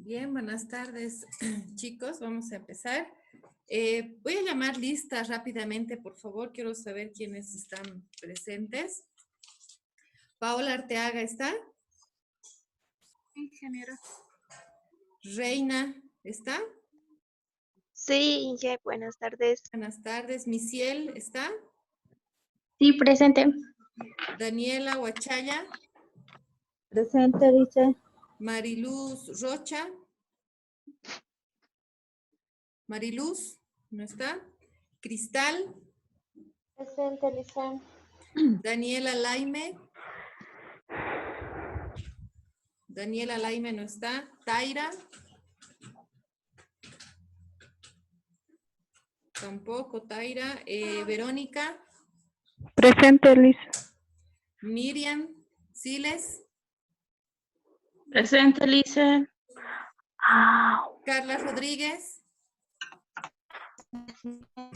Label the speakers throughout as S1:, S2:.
S1: Bien, buenas tardes, chicos. Vamos a empezar. Voy a llamar lista rápidamente, por favor. Quiero saber quiénes están presentes. Paola Arteaga, ¿está?
S2: Ingeniero.
S1: Reina, ¿está?
S2: Sí, Inge, buenas tardes.
S1: Buenas tardes. Misiel, ¿está?
S2: Sí, presente.
S1: Daniela Huachaya.
S3: Presente, dice.
S1: Mariluz Rocha. Mariluz, ¿no está? Cristal.
S3: Presente, Lisa.
S1: Daniela Laime. Daniela Laime no está. Taira. Tampoco, Taira. Verónica.
S2: Presente, Liz.
S1: Miriam Siles.
S2: Presente, Liz.
S1: Carla Rodríguez.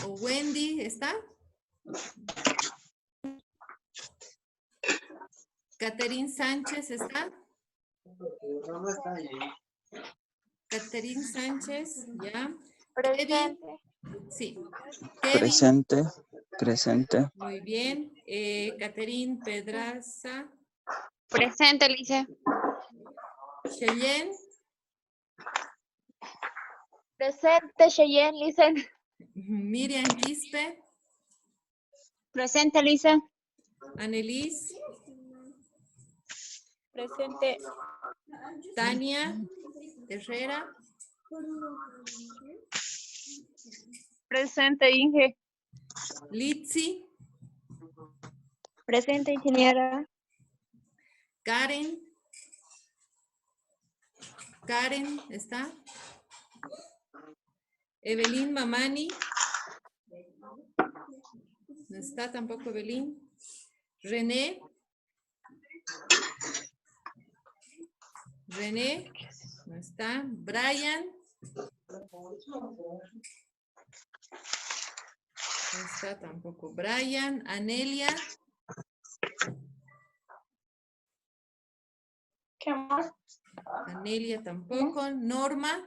S1: O Wendy, ¿está? Caterín Sánchez, ¿está? Caterín Sánchez, ya. Kevin, sí. Kevin,
S4: Presente.
S1: muy bien. Caterín Pedraza.
S2: Presente, Liz.
S1: Cheyenne.
S3: Presente, Cheyenne, Lisa.
S1: Miriam Quispe.
S2: Presente, Liz.
S1: Annelies.
S2: Presente.
S1: Tania Herrera.
S2: Presente, Inge.
S1: Litsi.
S2: Presente, ingeniera.
S1: Karen. Karen, ¿está? Evelyn Mamani. No está tampoco Evelyn. René. René. No está. Brian. No está tampoco Brian. Anelia.
S3: ¿Qué más?
S1: Anelia tampoco. Norma.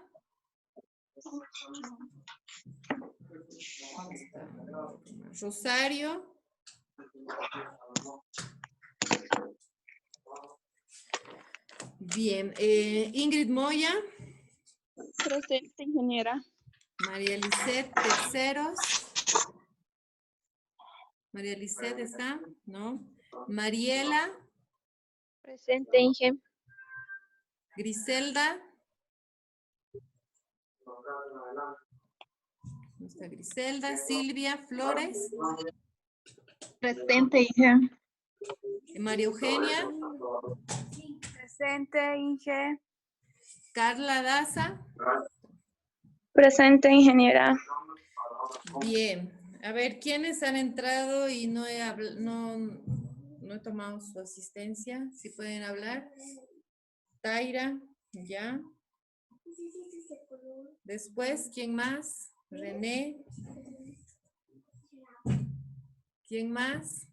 S1: Rosario. Bien. Ingrid Moya.
S2: Presente, ingeniera.
S1: María Lisset Terceros. María Lisset está, ¿no? Mariela.
S2: Presente, Inge.
S1: Griselda. No está Griselda. Silvia Flores.
S2: Presente, Inge.
S1: María Eugenia.
S2: Presente, Inge.
S1: Carla Daza.
S2: Presente, ingeniera.
S1: Bien. A ver, ¿quiénes han entrado y no he tomado su asistencia? Si pueden hablar. Taira, ya. Después, ¿quién más? René. ¿Quién más?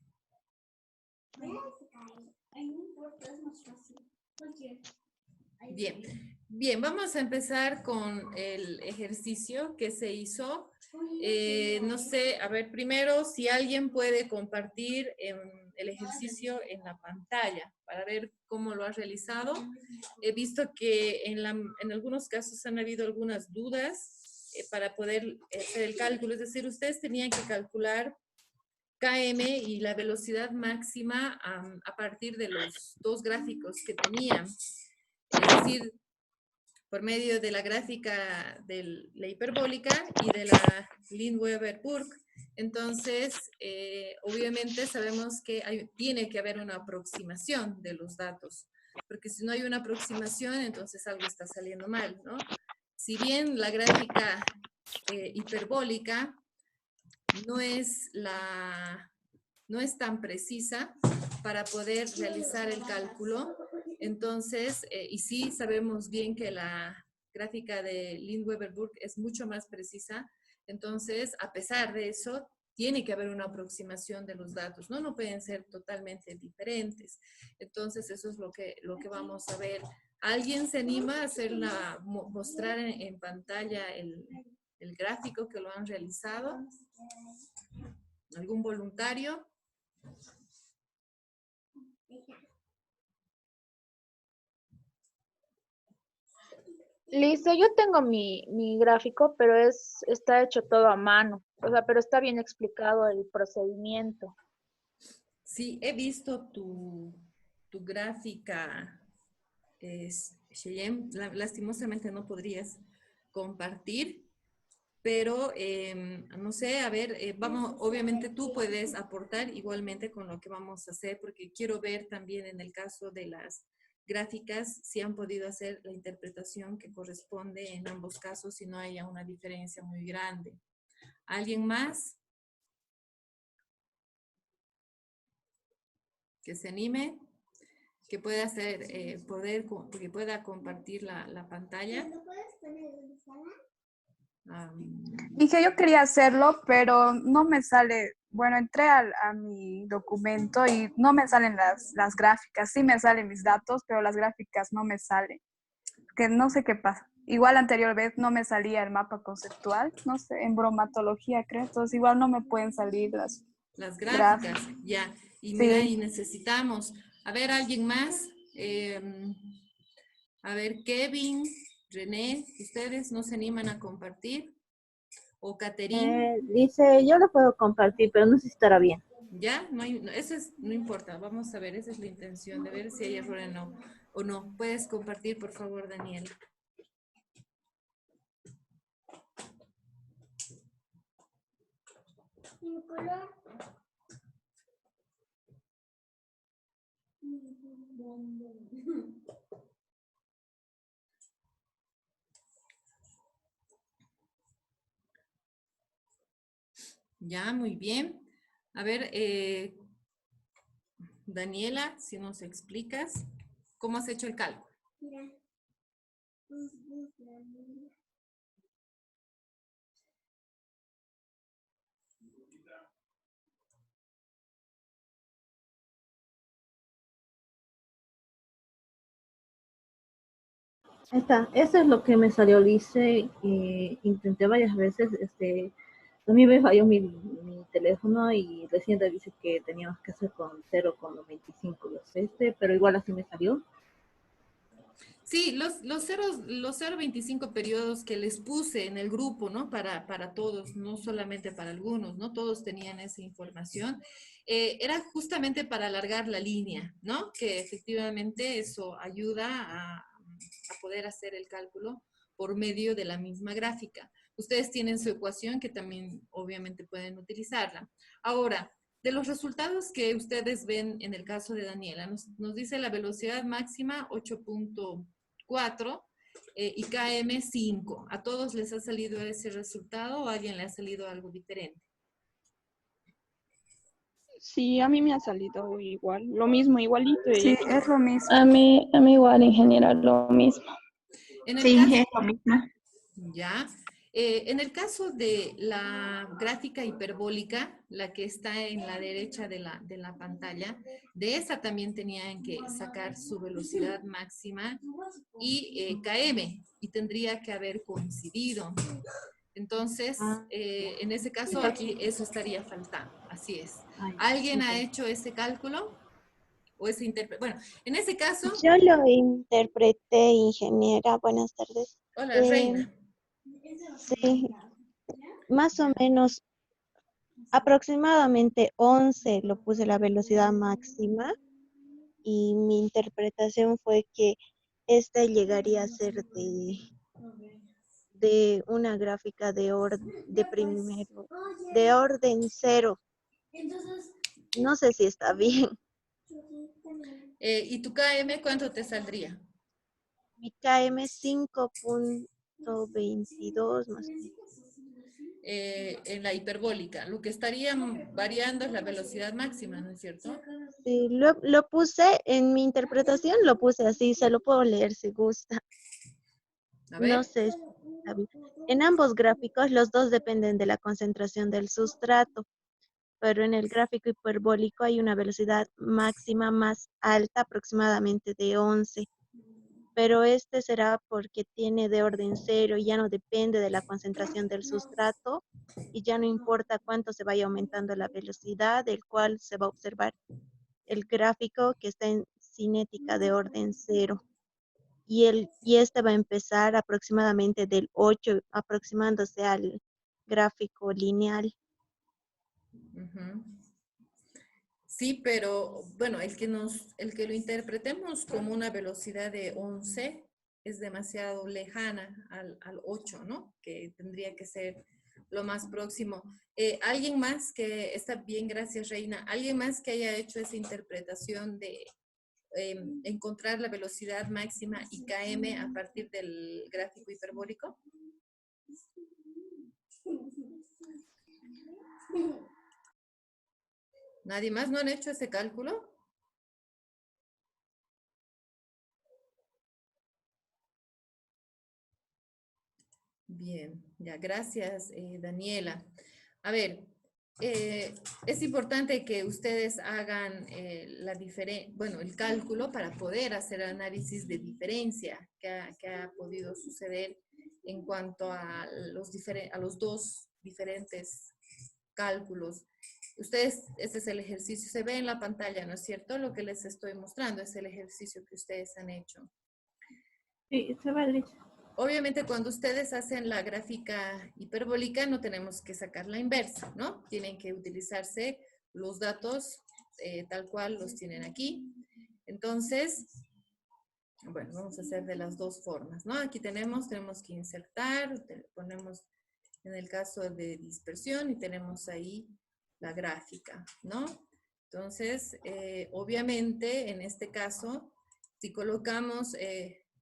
S1: Bien, bien, vamos a empezar con el ejercicio que se hizo. No sé, a ver, primero, si alguien puede compartir el ejercicio en la pantalla para ver cómo lo ha realizado. He visto que en algunos casos han habido algunas dudas para poder hacer el cálculo, es decir, ustedes tenían que calcular KM y la velocidad máxima a partir de los dos gráficos que tenían. Es decir, por medio de la gráfica de la hiperbólica y de la Lindweber-Burk. Entonces, obviamente sabemos que tiene que haber una aproximación de los datos, porque si no hay una aproximación, entonces algo está saliendo mal, ¿no? Si bien la gráfica hiperbólica no es tan precisa para poder realizar el cálculo. Entonces, y sí sabemos bien que la gráfica de Lindweber-Burk es mucho más precisa. Entonces, a pesar de eso, tiene que haber una aproximación de los datos, ¿no? No pueden ser totalmente diferentes. Entonces, eso es lo que vamos a ver ¿Alguien se anima a mostrar en pantalla el gráfico que lo han realizado? ¿Algún voluntario?
S3: Listo, yo tengo mi gráfico, pero está hecho todo a mano. O sea, pero está bien explicado el procedimiento.
S1: Sí, he visto tu gráfica, Cheyenne. Lastimosamente no podrías compartir, pero no sé, a ver, vamos, obviamente tú puedes aportar igualmente con lo que vamos a hacer, porque quiero ver también en el caso de las gráficas si han podido hacer la interpretación que corresponde en ambos casos y no haya una diferencia muy grande. ¿Alguien más que se anime? Que pueda hacer, que pueda compartir la pantalla.
S5: Dije, yo quería hacerlo, pero no me sale, bueno, entré a mi documento y no me salen las gráficas, sí me salen mis datos, pero las gráficas no me salen, que no sé qué pasa. Igual la anterior vez no me salía el mapa conceptual, no sé, en bromatología creo, entonces igual no me pueden salir las
S1: gráficas, ya. Y mira,
S5: sí.
S1: y necesitamos, a ver, ¿alguien más? A ver, Kevin, René, ¿ustedes no se animan a compartir? ¿O Caterine?
S3: Dice, yo lo puedo compartir, pero no sé si estará bien.
S1: ¿Ya? No hay, eso no importa, vamos a ver, esa es la intención, de ver si hay error o no. ¿Puedes compartir, por favor, Daniel? Ya, muy bien. A ver, Daniela, si nos explicas, ¿cómo has hecho el cálculo?
S3: Eso es lo que me salió, Lice. Intenté varias veces. A mí me falló mi teléfono y recién dice que teníamos que hacer con 0,25 pero igual así me salió.
S1: Sí, los 0,25 periodos que les puse en el grupo, ¿no? Para todos, no solamente para algunos, ¿no? Todos tenían esa información. Era justamente para alargar la línea, ¿no? Que efectivamente eso ayuda a poder hacer el cálculo por medio de la misma gráfica. Ustedes tienen su ecuación que también obviamente pueden utilizarla. Ahora, de los resultados que ustedes ven en el caso de Daniela, nos dice la velocidad máxima 8.4 y KM 5. ¿A todos les ha salido ese resultado o a alguien le ha salido algo diferente?
S2: Sí, a mí me ha salido igual, lo mismo, igualito.
S5: Sí, es lo mismo.
S2: A mí igual en general lo mismo.
S1: En el
S2: Sí,
S1: caso,
S2: es lo mismo.
S1: ya. En el caso de la gráfica hiperbólica, la que está en la derecha de la pantalla, de esa también tenían que sacar su velocidad máxima y KM, y tendría que haber coincidido. Entonces, en ese caso, aquí eso estaría faltando. Así es. ¿Alguien ha hecho ese cálculo? ¿O ese Bueno, en ese caso...
S6: Yo lo interpreté, ingeniera. Buenas tardes.
S1: Hola, Reina.
S6: Sí, más o menos, aproximadamente 11 lo puse la velocidad máxima y mi interpretación fue que esta llegaría a ser de una gráfica de orden 0. No sé si está bien.
S1: ¿Y tu KM cuánto te saldría?
S6: Mi KM 5.22 más o menos.
S1: En la hiperbólica. Lo que estaría variando es la velocidad máxima, ¿no es cierto?
S6: Sí, lo puse en mi interpretación, lo puse así, se lo puedo leer si gusta.
S1: A ver.
S6: No sé si está bien. En ambos gráficos, los dos dependen de la concentración del sustrato, pero en el gráfico hiperbólico hay una velocidad máxima más alta, aproximadamente de 11, pero este será porque tiene de orden cero y ya no depende de la concentración del sustrato y ya no importa cuánto se vaya aumentando la velocidad, del cual se va a observar el gráfico que está en cinética de orden cero. Y este va a empezar aproximadamente del 8, aproximándose al gráfico lineal.
S1: Ujú. Sí, pero bueno, el que lo interpretemos como una velocidad de 11 es demasiado lejana al 8, ¿no? Que tendría que ser lo más próximo. ¿Alguien más que, está bien, gracias Reina, alguien más que haya hecho esa interpretación de encontrar la velocidad máxima IKM a partir del gráfico hiperbólico? ¿Nadie más no han hecho ese cálculo? Bien, ya, gracias, Daniela. A ver, es importante que ustedes hagan el cálculo para poder hacer análisis de diferencia que ha podido suceder en cuanto a los dos diferentes cálculos. Ustedes, este es el ejercicio, se ve en la pantalla, ¿no es cierto? Lo que les estoy mostrando es el ejercicio que ustedes han hecho.
S3: Sí, se va derecha.
S1: Obviamente cuando ustedes hacen la gráfica hiperbólica no tenemos que sacar la inversa, ¿no? Tienen que utilizarse los datos tal cual los tienen aquí. Entonces, bueno, vamos a hacer de las dos formas, ¿no? Aquí tenemos que insertar, ponemos en el caso de dispersión y tenemos ahí la gráfica, ¿no? Entonces, obviamente en este caso, si colocamos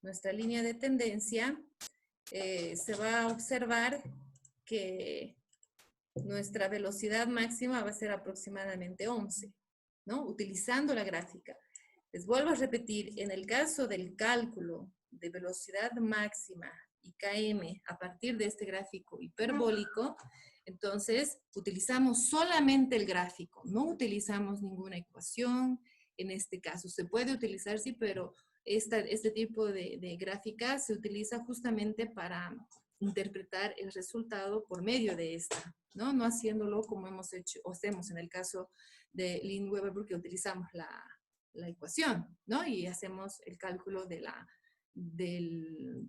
S1: nuestra línea de tendencia, se va a observar que nuestra velocidad máxima va a ser aproximadamente 11, ¿no? Utilizando la gráfica. Les vuelvo a repetir, en el caso del cálculo de velocidad máxima IKM a partir de este gráfico hiperbólico, entonces utilizamos solamente el gráfico, no utilizamos ninguna ecuación. En este caso se puede utilizar, sí, pero este tipo de gráfica se utiliza justamente para interpretar el resultado por medio de esta, ¿no? No haciéndolo como hemos hecho, o hacemos en el caso de Lin-Weber, porque utilizamos la ecuación, ¿no? Y hacemos el cálculo de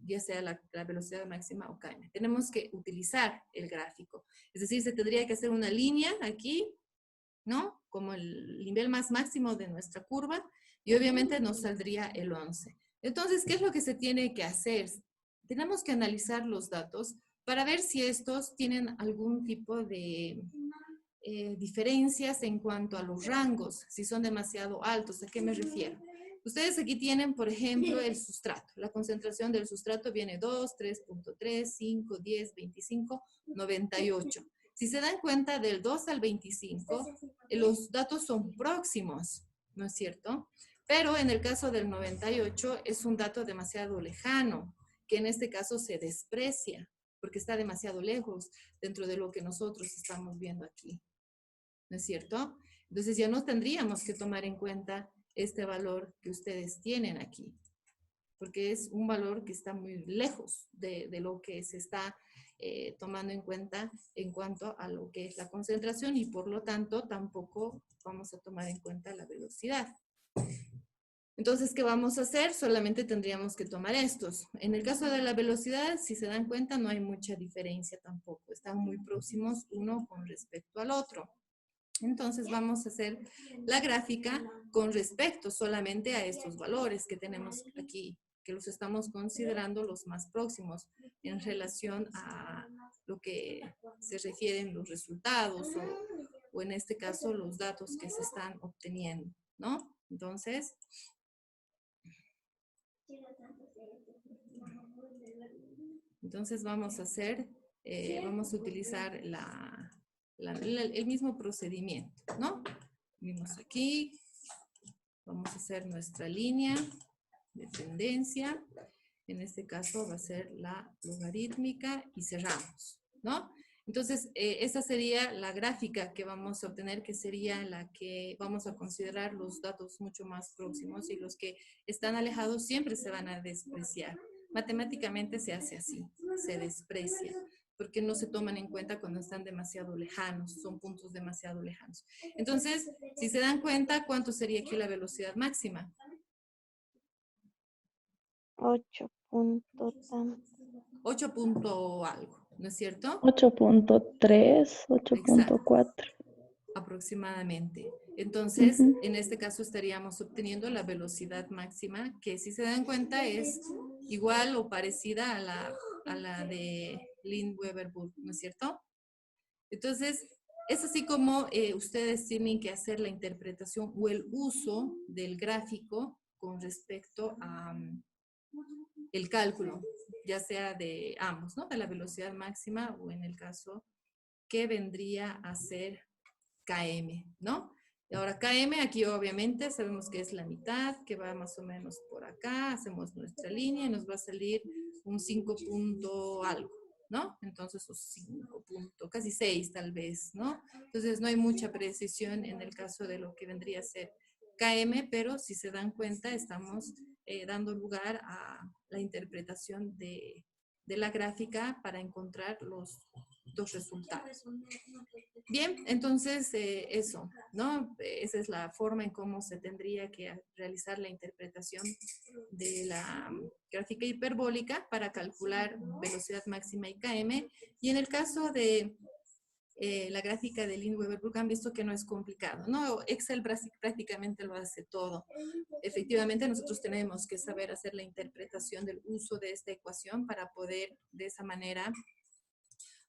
S1: ya sea la velocidad máxima o km. Tenemos que utilizar el gráfico. Es decir, se tendría que hacer una línea aquí, ¿no? Como el nivel más máximo de nuestra curva, y obviamente nos saldría el 11. Entonces, ¿qué es lo que se tiene que hacer? Tenemos que analizar los datos para ver si estos tienen algún tipo de diferencias en cuanto a los rangos, si son demasiado altos. ¿A qué me refiero? Ustedes aquí tienen, por ejemplo, el sustrato. La concentración del sustrato viene 2, 3.3, 5, 10, 25, 98. Si se dan cuenta, del 2 al 25, los datos son próximos, ¿no es cierto? Pero en el caso del 98 es un dato demasiado lejano, que en este caso se desprecia, porque está demasiado lejos dentro de lo que nosotros estamos viendo aquí, ¿no es cierto? Entonces ya no tendríamos que tomar en cuenta este valor que ustedes tienen aquí, porque es un valor que está muy lejos de lo que se está tomando en cuenta en cuanto a lo que es la concentración, y por lo tanto tampoco vamos a tomar en cuenta la velocidad. Entonces, ¿qué vamos a hacer? Solamente tendríamos que tomar estos. En el caso de la velocidad, si se dan cuenta, no hay mucha diferencia tampoco. Están muy próximos uno con respecto al otro. Entonces vamos a hacer la gráfica con respecto solamente a estos valores que tenemos aquí, que los estamos considerando los más próximos en relación a lo que se refieren los resultados o en este caso los datos que se están obteniendo, ¿no? Entonces, vamos a hacer, vamos a utilizar el mismo procedimiento, ¿no? Vimos aquí, vamos a hacer nuestra línea de tendencia. En este caso va a ser la logarítmica y cerramos, ¿no? Entonces, esa sería la gráfica que vamos a obtener, que sería la que vamos a considerar los datos mucho más próximos, y los que están alejados siempre se van a despreciar. Matemáticamente se hace así, se desprecia, porque no se toman en cuenta cuando están demasiado lejanos, son puntos demasiado lejanos. Entonces, si se dan cuenta, ¿cuánto sería aquí la velocidad máxima?
S6: 8 punto tanto.
S1: 8 punto algo, ¿no es cierto?
S2: 8.3,
S1: Exacto,
S2: 8.4.
S1: aproximadamente. Entonces,
S2: Ujú.
S1: en este caso estaríamos obteniendo la velocidad máxima, que si se dan cuenta es igual o parecida a la de Lindbergh, ¿no es cierto? Entonces, es así como ustedes tienen que hacer la interpretación o el uso del gráfico con respecto a el cálculo, ya sea de ambos, ¿no? De la velocidad máxima o en el caso que vendría a ser KM, ¿no? Y ahora KM aquí obviamente sabemos que es la mitad, que va más o menos por acá, hacemos nuestra línea y nos va a salir un 5 punto algo, ¿no? Entonces, o 5 punto, casi 6 tal vez, ¿no? Entonces no hay mucha precisión en el caso de lo que vendría a ser KM, pero si se dan cuenta estamos dando lugar a la interpretación de la gráfica para encontrar los dos resultados. Bien, entonces eso, ¿no? Esa es la forma en cómo se tendría que realizar la interpretación de la gráfica hiperbólica para calcular velocidad máxima y KM. Y en el caso de la gráfica de Lindbergh, han visto que no es complicado, ¿no? Excel prácticamente lo hace todo. Efectivamente, nosotros tenemos que saber hacer la interpretación del uso de esta ecuación para poder de esa manera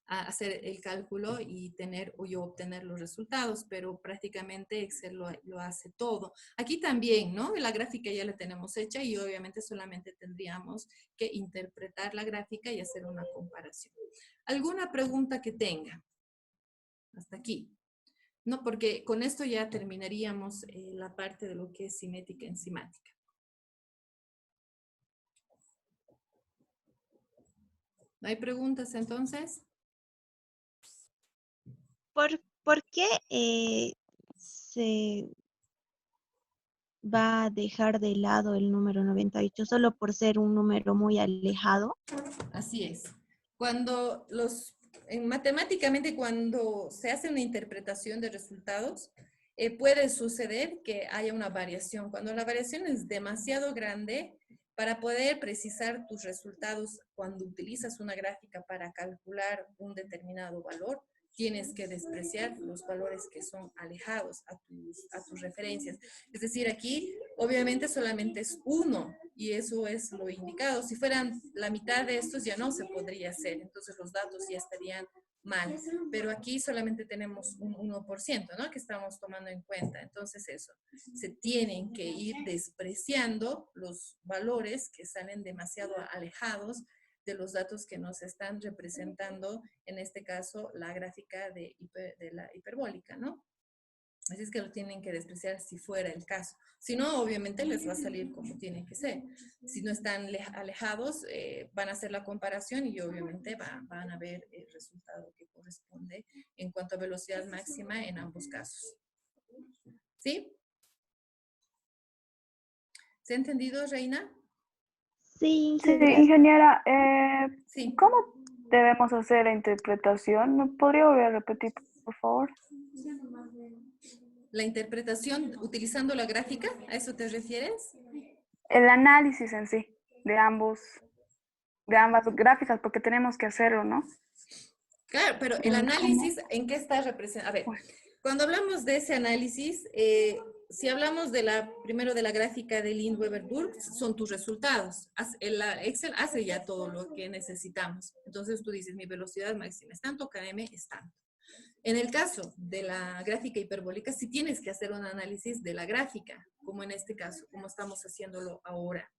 S1: a hacer el cálculo y tener o yo obtener los resultados, pero prácticamente Excel lo hace todo. Aquí también, ¿no? La gráfica ya la tenemos hecha y obviamente solamente tendríamos que interpretar la gráfica y hacer una comparación. ¿Alguna pregunta que tenga? Hasta aquí. No, porque con esto ya terminaríamos la parte de lo que es cinética enzimática. ¿No hay preguntas entonces?
S6: ¿Por qué se va a dejar de lado el número 98 solo por ser un número muy alejado?
S1: Así es. Cuando matemáticamente cuando se hace una interpretación de resultados, puede suceder que haya una variación. Cuando la variación es demasiado grande, para poder precisar tus resultados cuando utilizas una gráfica para calcular un determinado valor, tienes que despreciar los valores que son alejados a tus referencias. Es decir, aquí obviamente solamente es uno y eso es lo indicado. Si fueran la mitad de estos ya no se podría hacer, entonces los datos ya estarían mal. Pero aquí solamente tenemos un 1%, ¿no? Que estamos tomando en cuenta. Entonces eso, se tienen que ir despreciando los valores que salen demasiado alejados de los datos que nos están representando, en este caso, la gráfica de la hiperbólica, ¿no? Así es que lo tienen que despreciar si fuera el caso. Si no, obviamente les va a salir como tiene que ser. Si no están alejados, van a hacer la comparación y obviamente van a ver el resultado que corresponde en cuanto a velocidad máxima en ambos casos. ¿Sí? ¿Se ha entendido, Reina?
S6: Sí,
S5: Sí,
S6: ingeniera.
S5: ingeniera,
S1: Sí.
S5: ¿cómo debemos hacer la interpretación? ¿Me podría volver a repetir, por favor?
S1: La interpretación utilizando la gráfica, ¿a eso te refieres?
S5: El análisis en sí de ambas gráficas, porque tenemos que hacerlo, ¿no?
S1: Claro, pero el
S5: ¿Cómo?
S1: análisis, ¿en qué está representado? A ver,
S5: Uy,
S1: cuando hablamos de ese análisis, si hablamos primero de la gráfica de Lindbergh, son tus resultados. Excel hace ya todo lo que necesitamos. Entonces tú dices, mi velocidad máxima es tanto, km es tanto. En el caso de la gráfica hiperbólica, sí tienes que hacer un análisis de la gráfica, como en este caso, como estamos haciéndolo ahora.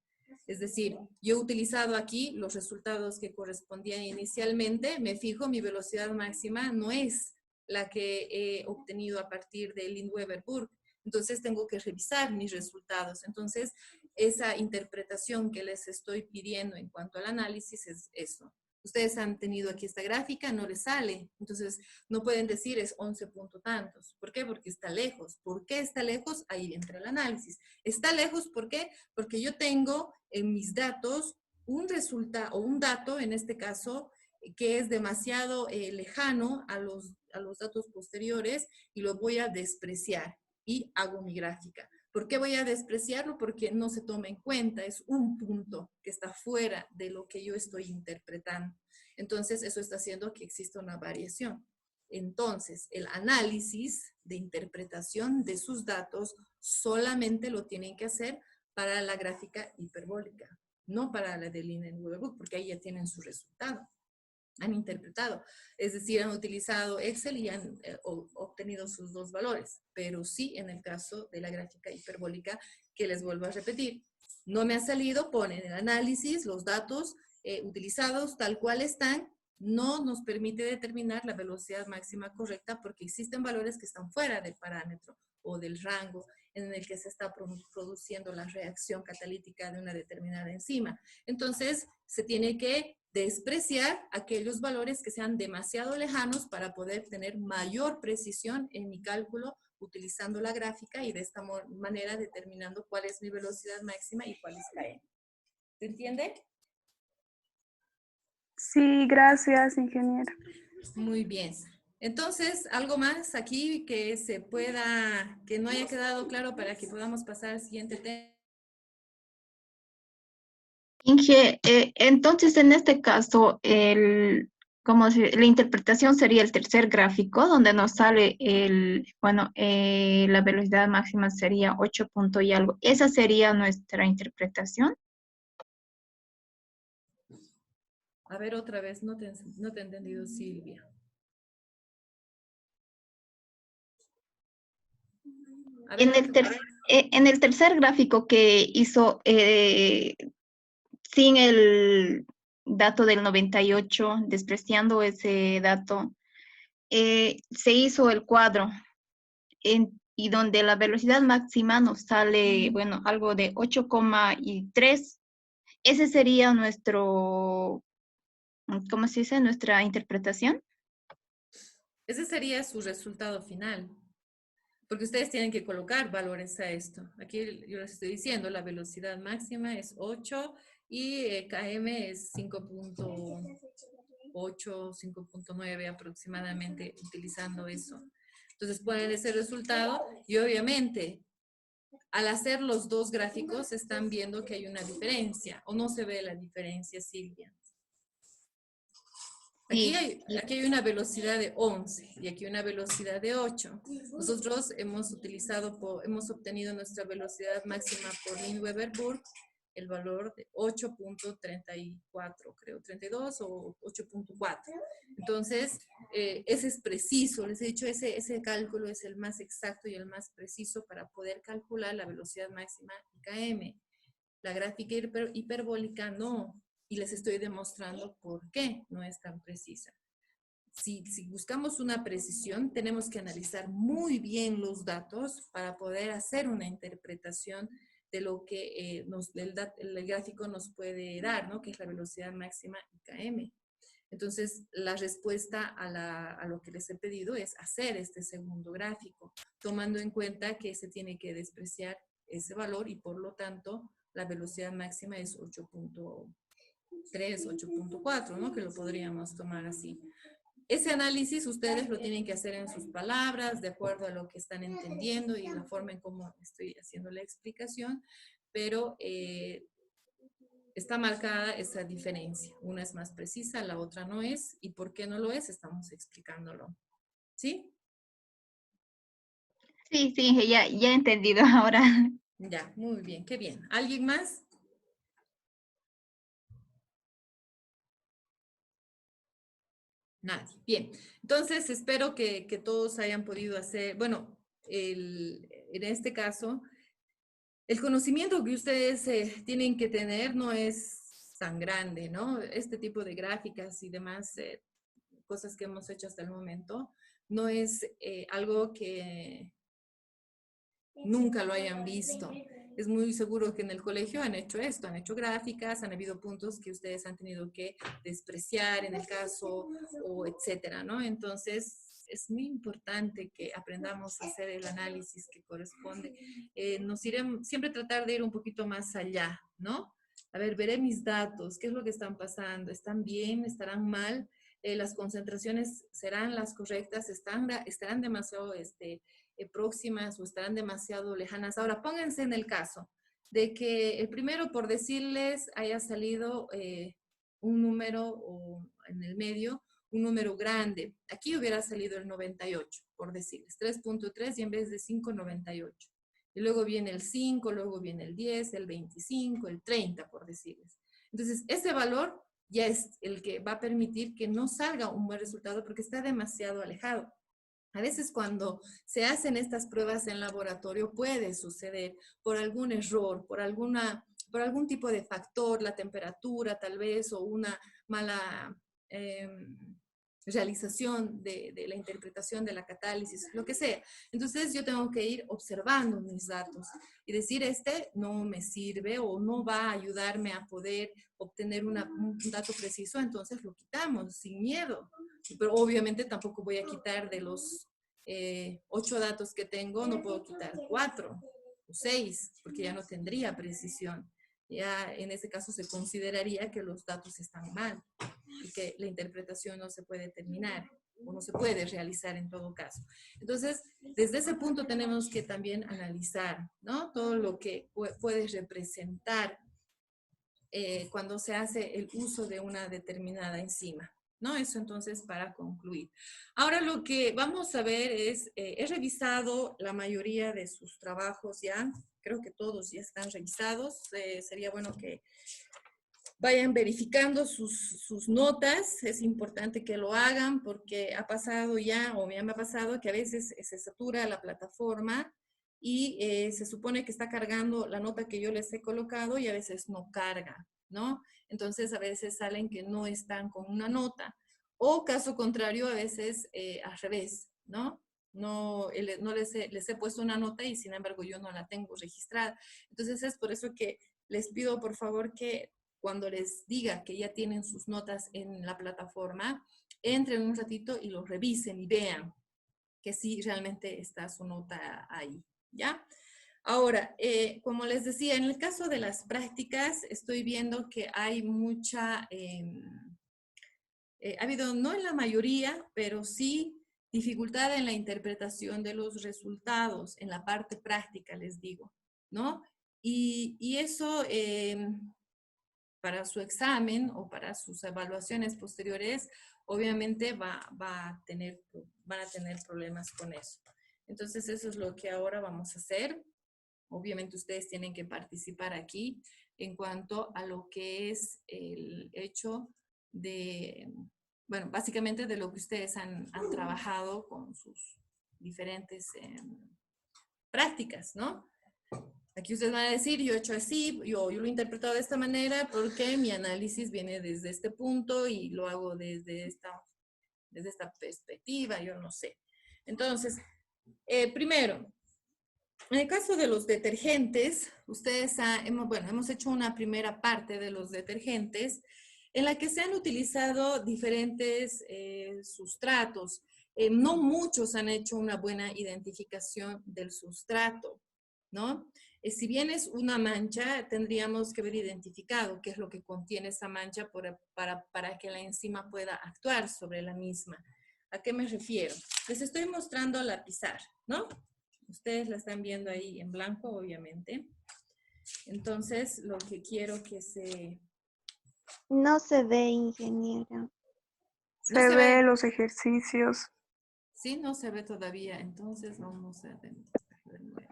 S1: Es decir, yo he utilizado aquí los resultados que correspondían inicialmente, me fijo, mi velocidad máxima no es la que he obtenido a partir de Lindbergh. Entonces tengo que revisar mis resultados. Entonces, esa interpretación que les estoy pidiendo en cuanto al análisis es eso. Ustedes han tenido aquí esta gráfica, no les sale. Entonces, no pueden decir es 11 punto tantos. ¿Por qué? Porque está lejos. ¿Por qué está lejos? Ahí entra el análisis. Está lejos, ¿por qué? Porque yo tengo en mis datos un resultado, o un dato, en este caso, que es demasiado lejano a los datos posteriores y lo voy a despreciar y hago mi gráfica. ¿Por qué voy a despreciarlo? Porque no se toma en cuenta, es un punto que está fuera de lo que yo estoy interpretando. Entonces, eso está haciendo que exista una variación. Entonces, el análisis de interpretación de sus datos solamente lo tienen que hacer para la gráfica hiperbólica, no para la de Lineweaver, porque ahí ya tienen su resultado. Han interpretado, es decir, han utilizado Excel y han obtenido sus dos valores, pero sí en el caso de la gráfica hiperbólica, que les vuelvo a repetir, no me ha salido, ponen el análisis, los datos utilizados tal cual están, no nos permite determinar la velocidad máxima correcta porque existen valores que están fuera del parámetro o del rango en el que se está produciendo la reacción catalítica de una determinada enzima. Entonces, se tiene que despreciar aquellos valores que sean demasiado lejanos para poder tener mayor precisión en mi cálculo utilizando la gráfica y de esta manera determinando cuál es mi velocidad máxima y cuál es KM. ¿Se entiende?
S5: Sí, gracias, ingeniero.
S1: Muy bien. Entonces, ¿algo más aquí que que no haya quedado claro para que podamos pasar al siguiente tema?
S7: Inge, entonces en este caso, la interpretación sería el tercer gráfico, donde nos sale la velocidad máxima sería 8 punto y algo. ¿Esa sería nuestra interpretación?
S1: A ver, otra vez, no te he entendido, Silvia. A ver,
S7: En el tercer gráfico que hizo sin el dato del 98, despreciando ese dato, se hizo el cuadro y donde la velocidad máxima nos sale, bueno, algo de 8,3. Ese sería nuestro, ¿cómo se dice? Nuestra interpretación.
S1: Ese sería su resultado final. Porque ustedes tienen que colocar valores a esto. Aquí yo les estoy diciendo, la velocidad máxima es 8 y KM es 5.8, 5.9 aproximadamente, utilizando eso. Entonces ponen ese resultado y obviamente al hacer los dos gráficos están viendo que hay una diferencia o no se ve la diferencia, Silvia. Aquí hay una velocidad de 11 y aquí una velocidad de 8. Nosotros hemos obtenido nuestra velocidad máxima por Lineweaver-Burk, el valor de 8.34, creo, 32 o 8.4. Entonces, ese es preciso. Les he dicho, ese cálculo es el más exacto y el más preciso para poder calcular la velocidad máxima KM. La gráfica hiperbólica no. Y les estoy demostrando por qué no es tan precisa. Si buscamos una precisión, tenemos que analizar muy bien los datos para poder hacer una interpretación de lo que el gráfico nos puede dar, ¿no? Que es la velocidad máxima KM. Entonces, la respuesta a lo que les he pedido es hacer este segundo gráfico, tomando en cuenta que se tiene que despreciar ese valor y por lo tanto la velocidad máxima es 8.3, 8.4, ¿no? Que lo podríamos tomar así. Ese análisis ustedes lo tienen que hacer en sus palabras, de acuerdo a lo que están entendiendo y la forma en cómo estoy haciendo la explicación, pero está marcada esa diferencia. Una es más precisa, la otra no es. ¿Y por qué no lo es? Estamos explicándolo. ¿Sí?
S7: Sí, ya he entendido ahora.
S1: Ya, muy bien, qué bien. ¿Alguien más? Nadie. Bien. Entonces, espero que todos hayan podido hacer, bueno, en este caso, el conocimiento que ustedes tienen que tener no es tan grande, ¿no? Este tipo de gráficas y demás cosas que hemos hecho hasta el momento, no es algo que nunca lo hayan visto. es muy seguro que en el colegio han hecho esto, han hecho gráficas, han habido puntos que ustedes han tenido que despreciar en el caso, o etcétera, ¿no? Entonces, es muy importante que aprendamos a hacer el análisis que corresponde. Nos iremos, siempre tratar de ir un poquito más allá, ¿no? A ver, veré mis datos, ¿qué es lo que están pasando? ¿Están bien? ¿Estarán mal? Las concentraciones serán las correctas, estarán demasiado próximas o estarán demasiado lejanas. Ahora, pónganse en el caso de que el primero, por decirles, haya salido un número o en el medio, un número grande. Aquí hubiera salido el 98, por decirles, 3.3 y en vez de 5, 98. Y luego viene el 5, luego viene el 10, el 25, el 30, por decirles. Entonces, ese valor ya es el que va a permitir que no salga un buen resultado porque está demasiado alejado. A veces cuando se hacen estas pruebas en laboratorio puede suceder por algún error, por algún tipo de factor, la temperatura tal vez, o una mala realización de la interpretación de la catálisis, lo que sea. Entonces yo tengo que ir observando mis datos y decir, no me sirve o no va a ayudarme a poder obtener un dato preciso, entonces lo quitamos sin miedo. Pero obviamente tampoco voy a quitar de los 8 datos que tengo, no puedo quitar 4 o 6, porque ya no tendría precisión. Ya en ese caso se consideraría que los datos están mal y que la interpretación no se puede terminar o no se puede realizar en todo caso. Entonces, desde ese punto tenemos que también analizar, ¿no? Todo lo que puede representar cuando se hace el uso de una determinada enzima, ¿no? Eso entonces para concluir. Ahora lo que vamos a ver es, he revisado la mayoría de sus trabajos ya, creo que todos ya están revisados, sería bueno que vayan verificando sus notas, es importante que lo hagan porque ha pasado ya, o ya me ha pasado que a veces se satura la plataforma y se supone que está cargando la nota que yo les he colocado y a veces no carga, ¿no? Entonces a veces salen que no están con una nota, o caso contrario a veces al revés, ¿no? No les he puesto una nota y sin embargo yo no la tengo registrada. Entonces es por eso que les pido por favor que cuando les diga que ya tienen sus notas en la plataforma, entren un ratito y lo revisen y vean que sí realmente está su nota ahí, ¿ya? Ahora, como les decía, en el caso de las prácticas, estoy viendo que hay mucha, ha habido, no en la mayoría, pero sí dificultad en la interpretación de los resultados, en la parte práctica, les digo, ¿no? Y eso para su examen o para sus evaluaciones posteriores, obviamente van a tener problemas con eso. Entonces, eso es lo que ahora vamos a hacer. Obviamente, ustedes tienen que participar aquí en cuanto a lo que es el hecho de, bueno, básicamente de lo que ustedes han trabajado con sus diferentes prácticas, ¿no? Aquí ustedes van a decir, yo he hecho así, yo lo he interpretado de esta manera porque mi análisis viene desde este punto y lo hago desde esta perspectiva, yo no sé. Entonces, primero, en el caso de los detergentes, ustedes hemos hecho una primera parte de los detergentes en la que se han utilizado diferentes sustratos. No muchos han hecho una buena identificación del sustrato, ¿no? Si bien es una mancha, tendríamos que haber identificado qué es lo que contiene esa mancha para que la enzima pueda actuar sobre la misma. ¿A qué me refiero? Les estoy mostrando la pizarra, ¿no? Ustedes la están viendo ahí en blanco, obviamente. Entonces, lo que quiero que se...
S6: No se ve, ingeniera.
S5: Se ve los ejercicios.
S1: Sí, no se ve todavía. Entonces, vamos a ver de nuevo.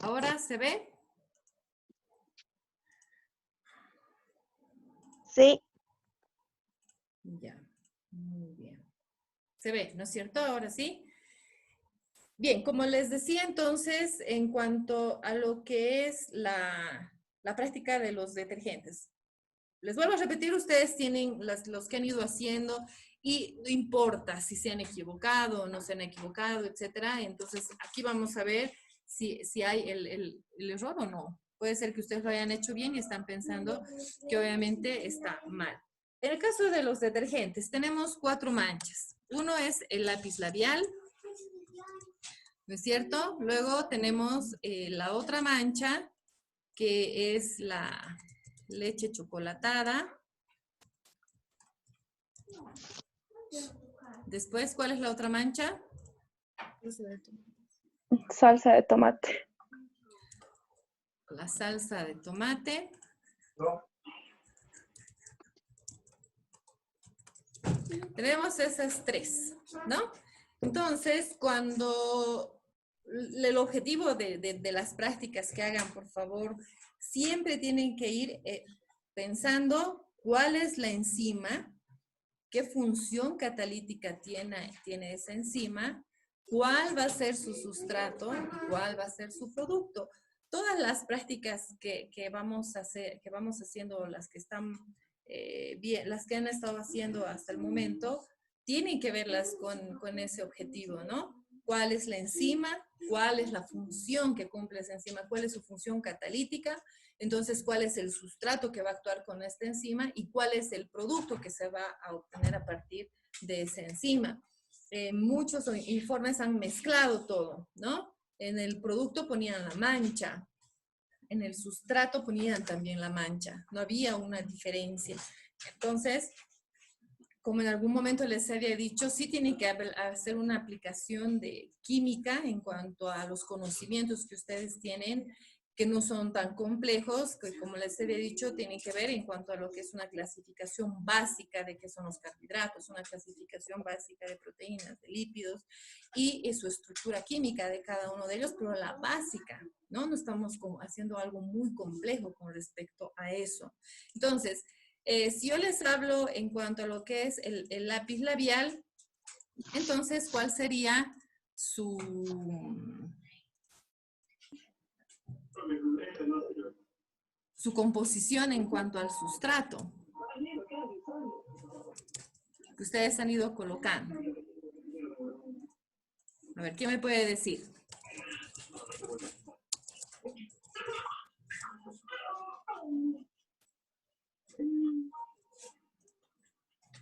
S1: ¿Ahora se ve?
S6: Sí.
S1: Ya, muy bien. Se ve, ¿no es cierto? Ahora sí. Bien, como les decía entonces, en cuanto a lo que es la práctica de los detergentes, les vuelvo a repetir, ustedes tienen los que han ido haciendo y no importa si se han equivocado o no se han equivocado, etcétera. Entonces, aquí vamos a ver si hay el error o no. Puede ser que ustedes lo hayan hecho bien y están pensando que obviamente está mal. En el caso de los detergentes, tenemos 4 manchas. Uno es el lápiz labial, ¿no es cierto? Luego tenemos la otra mancha, que es la leche chocolatada. Después, ¿cuál es la otra mancha?
S2: Salsa de tomate.
S1: La salsa de tomate. Tenemos esas 3, ¿no? Entonces, cuando el objetivo de las prácticas que hagan, por favor, siempre tienen que ir pensando cuál es la enzima, qué función catalítica tiene esa enzima, cuál va a ser su sustrato y cuál va a ser su producto. Todas las prácticas que vamos a hacer, que vamos haciendo, las que están bien, las que han estado haciendo hasta el momento, tienen que verlas con ese objetivo, ¿no? ¿Cuál es la enzima? ¿Cuál es la función que cumple esa enzima? ¿Cuál es su función catalítica? Entonces, ¿cuál es el sustrato que va a actuar con esta enzima? ¿Y cuál es el producto que se va a obtener a partir de esa enzima? Muchos informes han mezclado todo, ¿no? En el producto ponían la mancha, en el sustrato ponían también la mancha, no había una diferencia. Entonces, como en algún momento les había dicho, sí tienen que hacer una aplicación de química en cuanto a los conocimientos que ustedes tienen, que no son tan complejos, que como les había dicho, tienen que ver en cuanto a lo que es una clasificación básica de qué son los carbohidratos, una clasificación básica de proteínas, de lípidos, y su estructura química de cada uno de ellos, pero la básica, ¿no? No estamos haciendo algo muy complejo con respecto a eso. Entonces, si yo les hablo en cuanto a lo que es el lápiz labial, entonces, ¿cuál sería su composición en cuanto al sustrato que ustedes han ido colocando? A ver, ¿qué me puede decir?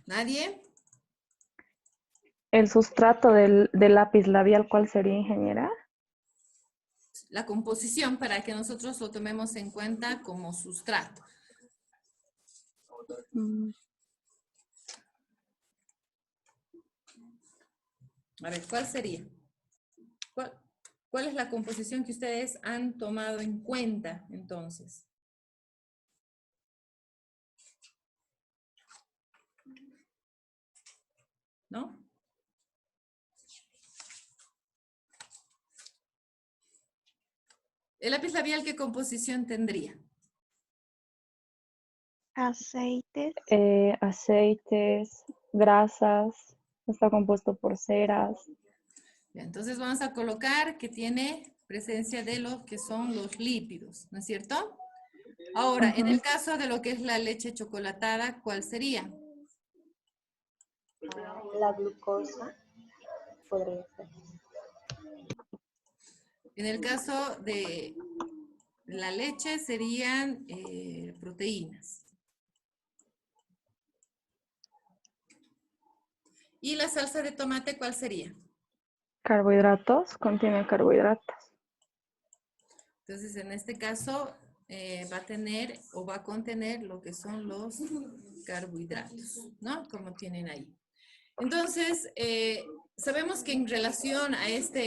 S1: ¿Nadie?
S2: El sustrato del lápiz labial, ¿cuál sería, ingeniera?
S1: La composición para que nosotros lo tomemos en cuenta como sustrato. A ver, ¿cuál sería? ¿Cuál es la composición que ustedes han tomado en cuenta entonces? ¿No? ¿El lápiz labial qué composición tendría?
S6: Aceites.
S2: Aceites, grasas, está compuesto por ceras.
S1: Bien, entonces vamos a colocar que tiene presencia de lo que son los lípidos, ¿no es cierto? Ahora, en el caso de lo que es la leche chocolatada, ¿cuál sería?
S8: La glucosa podría ser.
S1: En el caso de la leche serían proteínas. ¿Y la salsa de tomate cuál sería?
S2: Carbohidratos, contiene carbohidratos.
S1: Entonces, en este caso, va a tener o va a contener lo que son los carbohidratos, ¿no? Como tienen ahí. Entonces, sabemos que en relación a esta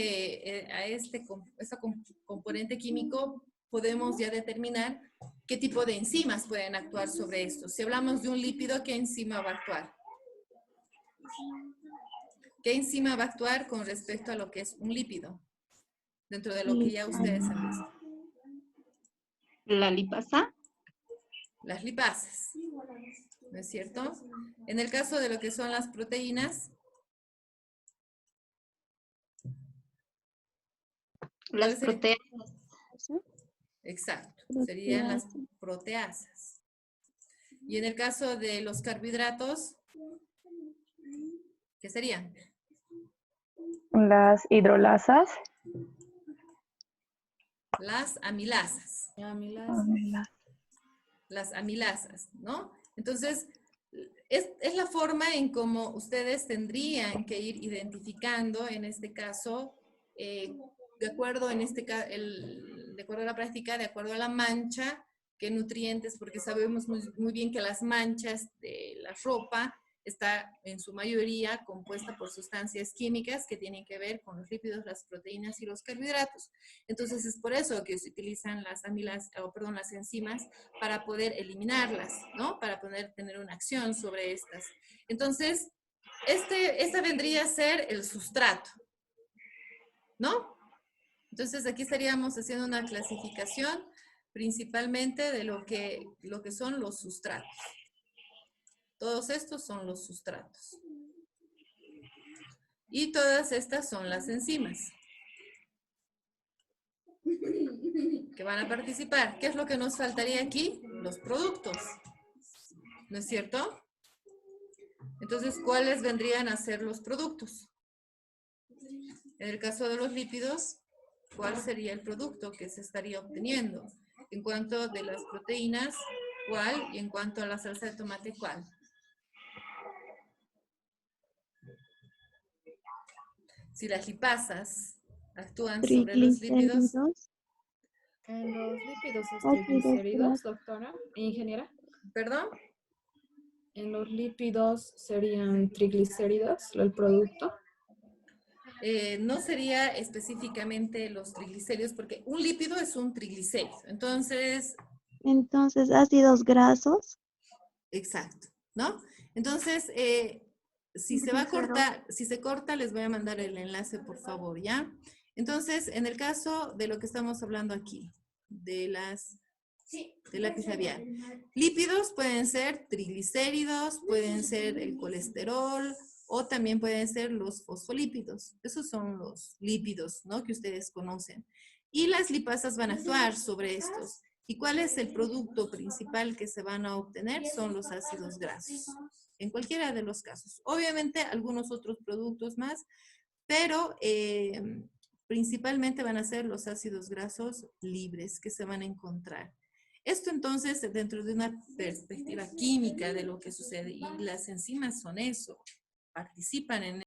S1: componente químico, podemos ya determinar qué tipo de enzimas pueden actuar sobre esto. Si hablamos de un lípido, ¿qué enzima va a actuar? ¿Qué enzima va a actuar con respecto a lo que es un lípido? Dentro de lo que ya ustedes han visto.
S7: La lipasa.
S1: Las lipasas, ¿no es cierto? En el caso de lo que son las proteínas,
S7: Las proteínas.
S1: exacto, serían las proteasas. Y en el caso de los carbohidratos, ¿qué serían?
S9: Las hidrolasas.
S1: Las amilasas. Las amilasas, ¿no? Entonces, es la forma en cómo ustedes tendrían que ir identificando, en este caso, de acuerdo a la práctica, de acuerdo a la mancha, qué nutrientes, porque sabemos muy bien que las manchas de la ropa está en su mayoría compuesta por sustancias químicas que tienen que ver con los lípidos, las proteínas y los carbohidratos. Entonces es por eso que se utilizan las enzimas para poder eliminarlas, ¿no? Para poder tener una acción sobre estas. Entonces, esta vendría a ser el sustrato, ¿no? Entonces aquí estaríamos haciendo una clasificación principalmente de lo que son los sustratos. Todos estos son los sustratos. Y todas estas son las enzimas que van a participar. ¿Qué es lo que nos faltaría aquí? Los productos. ¿No es cierto? Entonces, ¿cuáles vendrían a ser los productos? En el caso de los lípidos, ¿cuál sería el producto que se estaría obteniendo? En cuanto de las proteínas, ¿cuál? Y en cuanto a la salsa de tomate, ¿cuál? Si las lipasas actúan sobre los lípidos.
S10: En los lípidos es triglicéridos, doctora, ingeniera.
S1: ¿Perdón?
S10: En los lípidos serían triglicéridos, el producto.
S1: No sería específicamente los triglicéridos, porque un lípido es un triglicérido. Entonces,
S6: ácidos grasos.
S1: Exacto, ¿no? Entonces, si se corta, les voy a mandar el enlace, por favor, ¿ya? Entonces, en el caso de lo que estamos hablando aquí, del lápiz labial, lípidos pueden ser triglicéridos, pueden ser el colesterol, o también pueden ser los fosfolípidos. Esos son los lípidos, ¿no? Que ustedes conocen. Y las lipasas van a actuar sobre estos. ¿Y cuál es el producto principal que se van a obtener? Son los ácidos grasos, en cualquiera de los casos. Obviamente, algunos otros productos más, pero principalmente van a ser los ácidos grasos libres que se van a encontrar. Esto entonces, dentro de una perspectiva química de lo que sucede, y las enzimas son eso, participan en